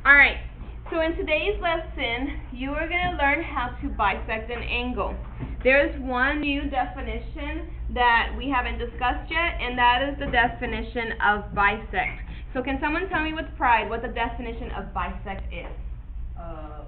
Alright, so in today's lesson, you are going to learn how to bisect an angle. There's one new definition that we haven't discussed yet, and that is the definition of bisect. So can someone tell me with pride what the definition of bisect is?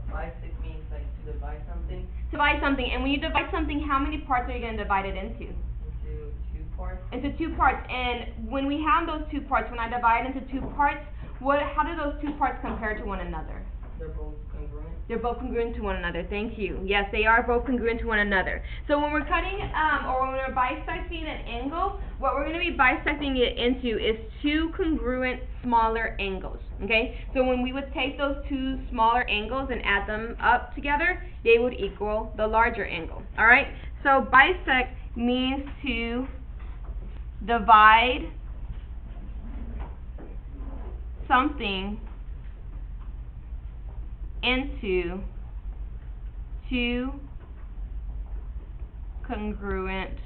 Bisect means like to divide something. To divide something, and when you divide something, how many parts are you going to divide it into? Into two parts. Into two parts, and when we have those two parts, when I divide into two parts, how do those two parts compare to one another? They're both congruent. They're both congruent to one another. Thank you. Yes, they are both congruent to one another. So when we're cutting, or when we're bisecting an angle, what we're going to be bisecting it into is two congruent smaller angles. Okay? So when we would take those two smaller angles and add them up together, they would equal the larger angle. All right? So bisect means to divide something into two congruent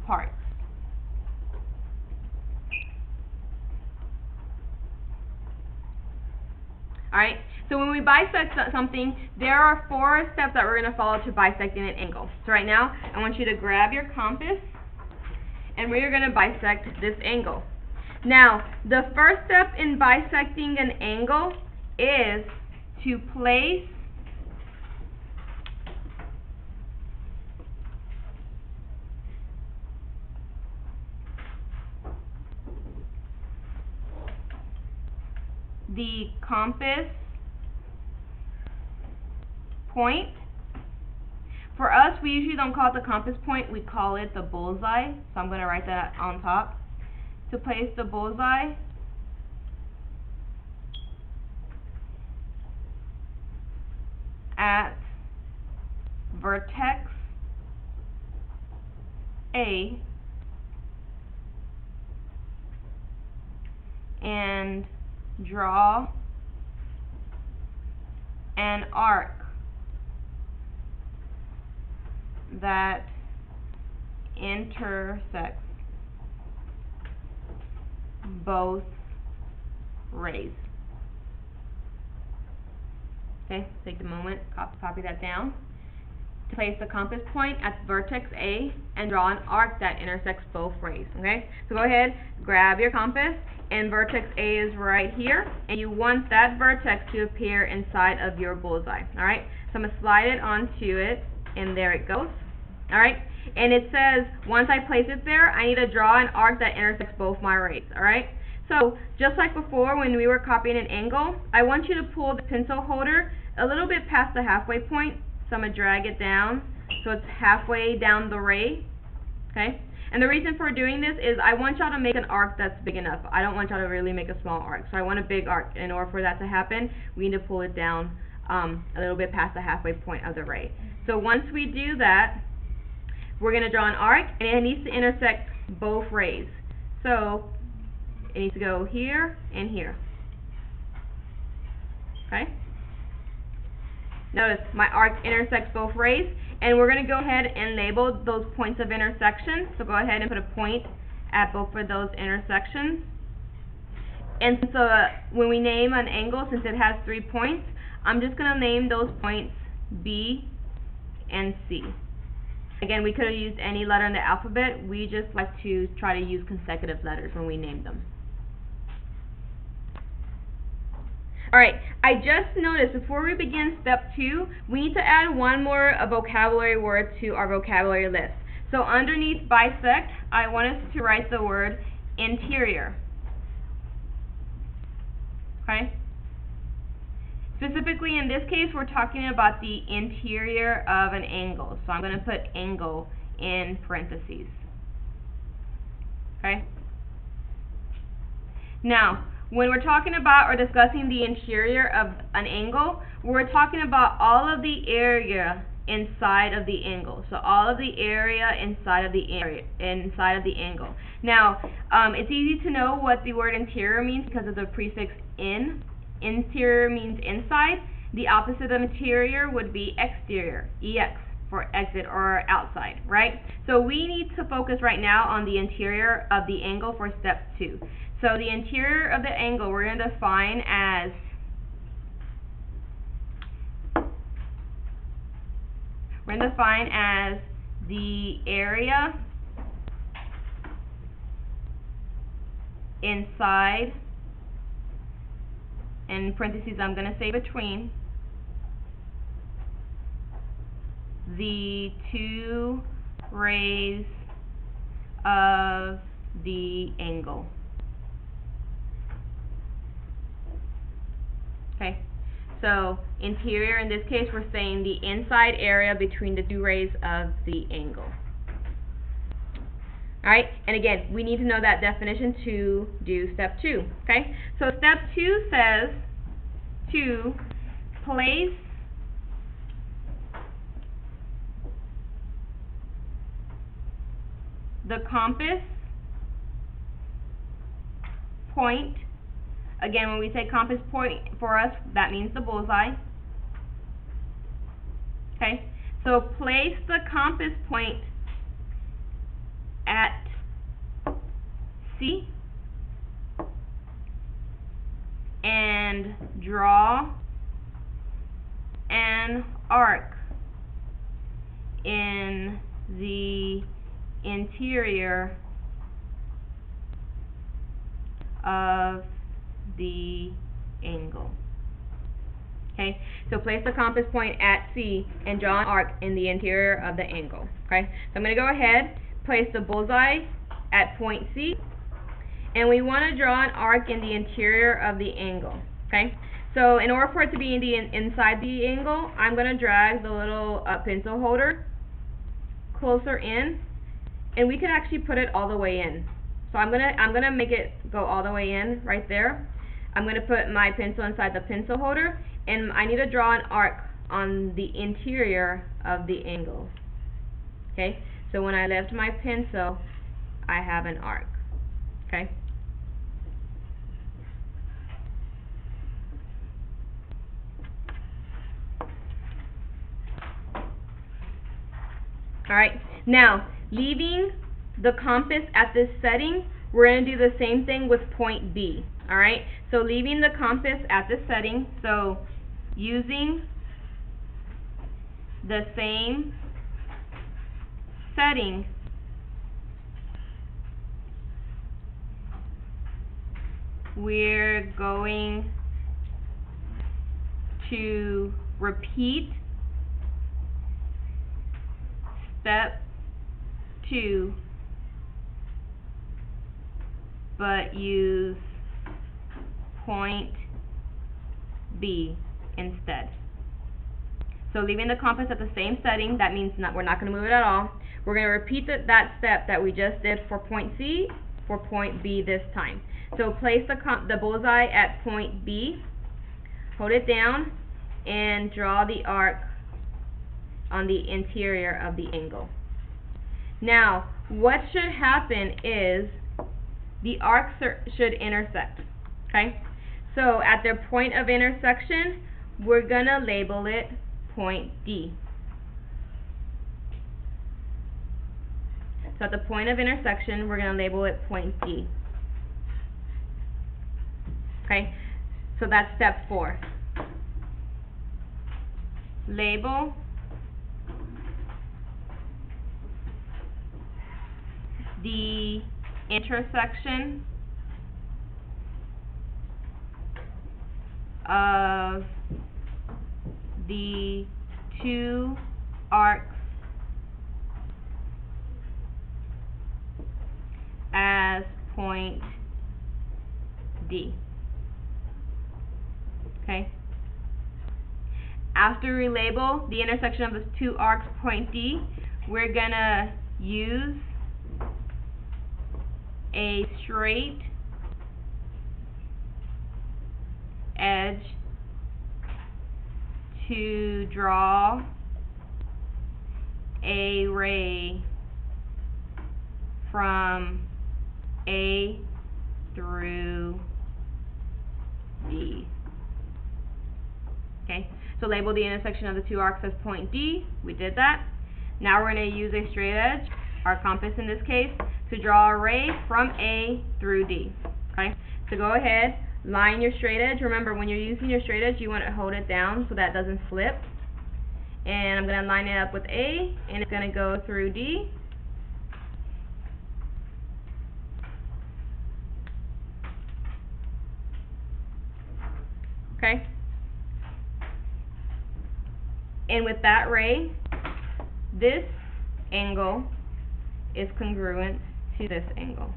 parts. Alright, so when we bisect something, there are 4 steps that we're going to follow to bisecting an angle. So right now, I want you to grab your compass, and we're going to bisect this angle. Now, the first step in bisecting an angle is to place the compass point. For us, we usually don't call it the compass point, we call it the bullseye. So I'm going to write that on top. To place the bullseye at vertex A and draw an arc that intersects both rays. Okay, take a moment, copy that down. To place the compass point at vertex A and draw an arc that intersects both rays. Okay, so go ahead, grab your compass, and vertex A is right here, and you want that vertex to appear inside of your bullseye. Alright, so I'm going to slide it onto it, and there it goes. Alright, and it says once I place it there, I need to draw an arc that intersects both my rays. Alright, so just like before when we were copying an angle, I want you to pull the pencil holder a little bit past the halfway point. So I'm going to drag it down so it's halfway down the ray. Okay, and the reason for doing this is I want y'all to make an arc that's big enough. I don't want y'all to really make a small arc. So I want a big arc. In order for that to happen, we need to pull it down a little bit past the halfway point of the ray. So once we do that, we're going to draw an arc, and it needs to intersect both rays. So it needs to go here and here. Okay? Notice my arc intersects both rays, and we're going to go ahead and label those points of intersection. So go ahead and put a point at both of those intersections. And so when we name an angle, since it has 3 points, I'm just going to name those points B and C. Again, we could have used any letter in the alphabet. We just like to try to use consecutive letters when we name them. Alright, I just noticed before we begin step 2, we need to add one more vocabulary word to our vocabulary list. So underneath bisect, I want us to write the word interior. Okay? Specifically in this case, we're talking about the interior of an angle. So I'm going to put angle in parentheses. Okay? Now, when we're talking about or discussing the interior of an angle, we're talking about all of the area inside of the angle. So all of the area inside of the angle. Now, it's easy to know what the word interior means because of the prefix in. Interior means inside. The opposite of interior would be exterior, EX, for exit or outside, right? So we need to focus right now on the interior of the angle for step 2. So the interior of the angle we're going to define as the area inside, in parentheses I'm going to say between, the two rays of the angle. Okay, so interior, in this case we're saying the inside area between the two rays of the angle. Alright, and again, we need to know that definition to do step 2. Okay, so step 2 says to place the compass point. Again, when we say compass point for us, that means the bullseye. Okay, so place the compass point at C and draw an arc in the interior of the angle. Okay, so place the compass point at C and draw an arc in the interior of the angle. Okay, so I'm going to go ahead, place the bullseye at point C, and we want to draw an arc in the interior of the angle. Okay, so in order for it to be inside the angle, I'm going to drag the little pencil holder closer in, and we can actually put it all the way in. So I'm gonna make it go all the way in right there. I'm gonna put my pencil inside the pencil holder, and I need to draw an arc on the interior of the angle. Okay, so when I lift my pencil, I have an arc. Okay. Alright, now leaving the compass at this setting, we're going to do the same thing with point B. Alright, so leaving the compass at this setting, so using the same setting, we're going to repeat step 2, but use point B instead. So leaving the compass at the same setting, that means we're not going to move it at all. We're going to repeat that step that we just did for point C, for point B this time. So place the bullseye at point B, hold it down, and draw the arc on the interior of the angle. Now, what should happen is the arcs should intersect. Okay? So at their point of intersection, we're going to label it point D. So at the point of intersection, we're going to label it point D. Okay? So that's step 4. Label the intersection of the two arcs as point D. Okay? After we label the intersection of the two arcs point D, we're going to use a straight edge to draw a ray from A through D. Okay, so label the intersection of the two arcs as point D. We did that. Now we're going to use a straight edge, our compass in this case, to draw a ray from A through D. Okay, so go ahead, line your straight edge. Remember, when you're using your straight edge, you want to hold it down so that it doesn't flip. And I'm going to line it up with A, and it's going to go through D. Okay? And with that ray, this angle is congruent to this angle.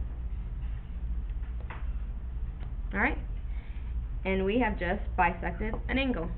Alright? And we have just bisected an angle.